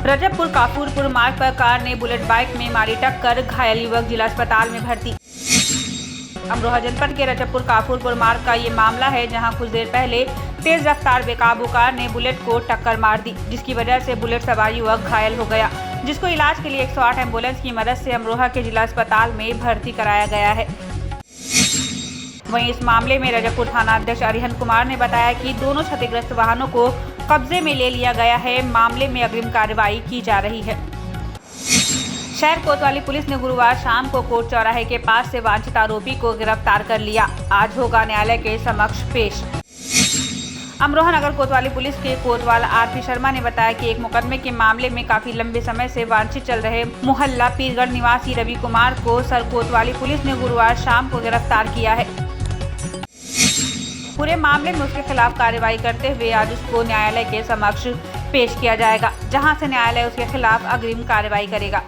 रजबपुर काफूरपुर मार्ग पर कार ने बुलेट बाइक में मारी टक्कर, घायल युवक जिला अस्पताल में भर्ती। अमरोहा जनपद के रजबपुर काफूरपुर मार्ग का ये मामला है, जहां कुछ देर पहले तेज रफ्तार बेकाबू कार ने बुलेट को टक्कर मार दी, जिसकी वजह से बुलेट सवार युवक घायल हो गया, जिसको इलाज के लिए 108 एम्बुलेंस की मदद से अमरोहा के जिला अस्पताल में भर्ती कराया गया है। वहीं इस मामले में रजबपुर थाना अध्यक्ष अरिहंत कुमार ने बताया कि दोनों क्षतिग्रस्त वाहनों को कब्जे में ले लिया गया है। मामले में अग्रिम कार्रवाई की जा रही है। शहर कोतवाली पुलिस ने गुरुवार शाम को कोर्ट चौराहे के पास से वांछित आरोपी को गिरफ्तार कर लिया। आज होगा न्यायालय के समक्ष पेश। अमरोहा नगर कोतवाली पुलिस के कोतवाल आरपी शर्मा ने बताया कि एक मुकदमे के मामले में काफी लंबे समय से वांछित चल रहे मोहल्ला पीरगढ़ निवासी रवि कुमार को सर कोतवाली पुलिस ने गुरुवार शाम को गिरफ्तार किया है। पूरे मामले में उसके खिलाफ कार्रवाई करते हुए आज उसको न्यायालय के समक्ष पेश किया जाएगा, जहां से न्यायालय उसके खिलाफ अग्रिम कार्रवाई करेगा।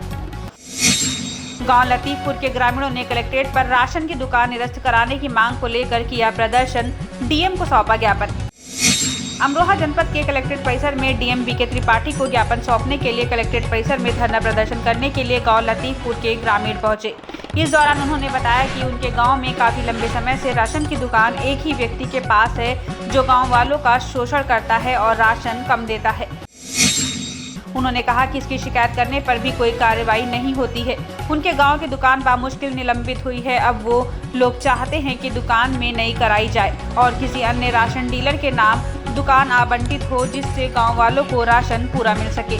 गांव लतीफपुर के ग्रामीणों ने कलेक्ट्रेट पर राशन की दुकान निरस्त कराने की मांग को लेकर किया प्रदर्शन, डीएम को सौंपा ज्ञापन। अमरोहा जनपद के कलेक्ट्रेट परिसर में डीएम बीके त्रिपाठी को ज्ञापन सौंपने के लिए कलेक्ट्रेट परिसर में धरना प्रदर्शन करने के लिए गांव लतीफपुर के ग्रामीण पहुंचे। इस दौरान उन्होंने बताया कि उनके गांव में काफी लंबे समय से राशन की दुकान एक ही व्यक्ति के पास है, जो गांव वालों का शोषण करता है और राशन कम देता है। उन्होंने कहा कि इसकी शिकायत करने पर भी कोई कार्रवाई नहीं होती है। उनके गांव की दुकान बामुश्किल निलंबित हुई है। अब वो लोग चाहते हैं कि दुकान में नई कराई जाए और किसी अन्य राशन डीलर के नाम दुकान आवंटित हो, जिससे गांव वालों को राशन पूरा मिल सके।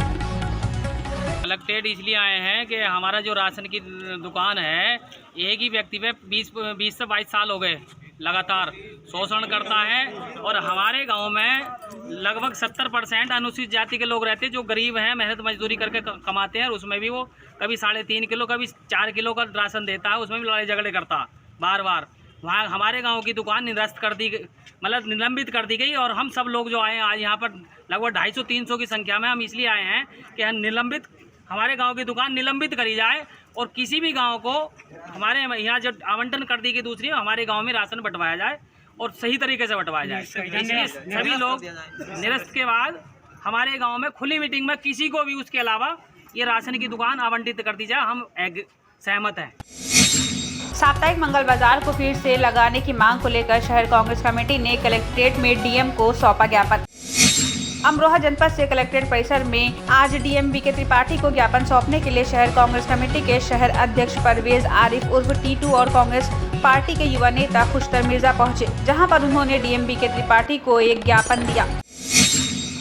कलेक्ट्रेट इसलिए आए हैं कि हमारा जो राशन की दुकान है, एक ही व्यक्ति पे 20 से 22 साल हो गए लगातार शोषण करता है और हमारे गांव में लगभग 70% अनुसूचित जाति के लोग रहते हैं, जो गरीब हैं, मेहनत मजदूरी करके कमाते हैं। और उसमें भी वो कभी 3.5 किलो, कभी 4 किलो का राशन देता है, उसमें भी लड़ाई झगड़े करता बार बार। वहाँ हमारे गांव की दुकान निरस्त कर दी गई, मतलब निलंबित कर दी गई। और हम सब लोग जो आए हैं आज यहाँ पर लगभग 250-300 की संख्या में, हम इसलिए आए हैं कि हमारे गांव की दुकान निलंबित करी जाए और किसी भी गांव को हमारे यहाँ जो आवंटन कर दी गई दूसरी, हमारे गांव में राशन बंटवाया जाए और सही तरीके से बंटवाया जाए। इसलिए सभी लोग निरस्त के बाद हमारे गांव में खुली मीटिंग में किसी को भी उसके अलावा ये राशन की दुकान आवंटित कर दी जाए, हम सहमत हैं। साप्ताहिक मंगल बाजार को फिर से लगाने की मांग को लेकर शहर कांग्रेस कमेटी ने कलेक्ट्रेट में डीएम को सौंपा ज्ञापन। अमरोहा जनपद से कलेक्ट्रेट परिसर में आज डीएम बीके त्रिपाठी को ज्ञापन सौंपने के लिए शहर कांग्रेस कमेटी के शहर अध्यक्ष परवेज आरिफ उर्फ टीटू और कांग्रेस पार्टी के युवा नेता खुशतर मिर्जा पहुंचे, जहां पर उन्होंने डीएम बीके त्रिपाठी को एक ज्ञापन दिया।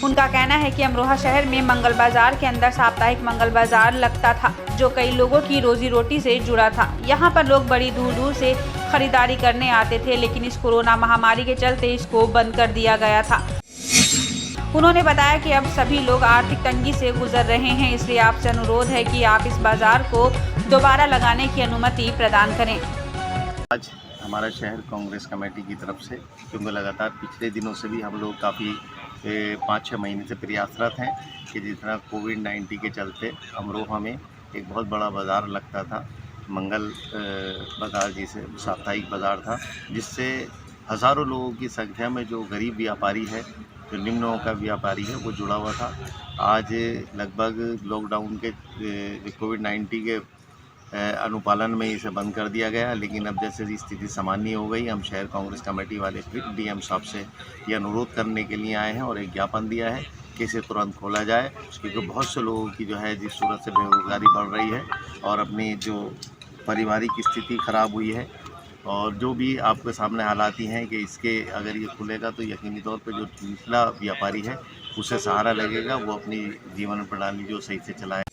उनका कहना है कि अमरोहा शहर में मंगल बाजार के अंदर साप्ताहिक मंगल बाजार लगता था, जो कई लोगों की रोजी रोटी से जुड़ा था। यहाँ पर लोग बड़ी दूर दूर से खरीदारी करने आते थे, लेकिन इस कोरोना महामारी के चलते इसको बंद कर दिया गया था। उन्होंने बताया कि अब सभी लोग आर्थिक तंगी से गुजर रहे हैं, इसलिए आपसे अनुरोध है कि आप इस बाजार को दोबारा लगाने की अनुमति प्रदान करें। आज हमारा शहर कांग्रेस कमेटी की तरफ से, क्योंकि लगातार पिछले दिनों से भी हम लोग काफ़ी 5-6 महीने से प्रयासरत हैं कि जिस तरह कोविड-19 के चलते अमरोहा में एक बहुत बड़ा बाज़ार लगता था, मंगल बाज़ार जिसे साप्ताहिक बाज़ार था, जिससे हज़ारों लोगों की संख्या में जो गरीब व्यापारी है, जो निम्न वर्ग का व्यापारी है, वो जुड़ा हुआ था। आज लगभग लॉकडाउन के कोविड-19 के अनुपालन में इसे बंद कर दिया गया, लेकिन अब जैसे स्थिति सामान्य हो गई, हम शहर कांग्रेस कमेटी वाले फिर डीएम साहब से ये अनुरोध करने के लिए आए हैं और एक ज्ञापन दिया है कि इसे तुरंत खोला जाए, क्योंकि बहुत से लोगों की जो है जिस सूरत से बेरोजगारी बढ़ रही है और अपनी जो पारिवारिक स्थिति खराब हुई है, और जो भी आपके सामने हालात ही हैं कि इसके अगर ये खुलेगा तो यकीनी तौर पे जो निचला व्यापारी है उसे सहारा लगेगा, वो अपनी जीवन प्रणाली जो सही से चलाए।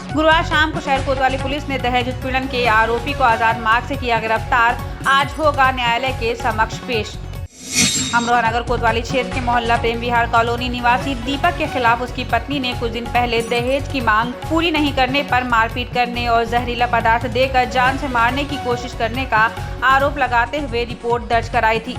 गुरुवार शाम को शहर कोतवाली पुलिस ने दहेज उत्पीड़न के आरोपी को आजाद मार्ग से किया गिरफ्तार। आज होगा न्यायालय के समक्ष पेश। अमरोहा नगर कोतवाली क्षेत्र के मोहल्ला प्रेम विहार कॉलोनी निवासी दीपक के खिलाफ उसकी पत्नी ने कुछ दिन पहले दहेज की मांग पूरी नहीं करने पर मारपीट करने और जहरीला पदार्थ देकर जान से मारने की कोशिश करने का आरोप लगाते हुए रिपोर्ट दर्ज कराई थी,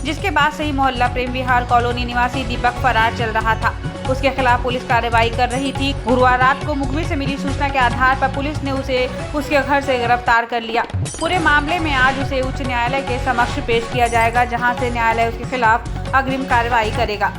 जिसके बाद से ही मोहल्ला प्रेम विहार कॉलोनी निवासी दीपक फरार चल रहा था। उसके खिलाफ पुलिस कार्रवाई कर रही थी। गुरुवार रात को मुखबिर से मिली सूचना के आधार पर पुलिस ने उसे उसके घर से गिरफ्तार कर लिया। पूरे मामले में आज उसे उच्च न्यायालय के समक्ष पेश किया जाएगा, जहां से न्यायालय उसके खिलाफ अग्रिम कार्रवाई करेगा।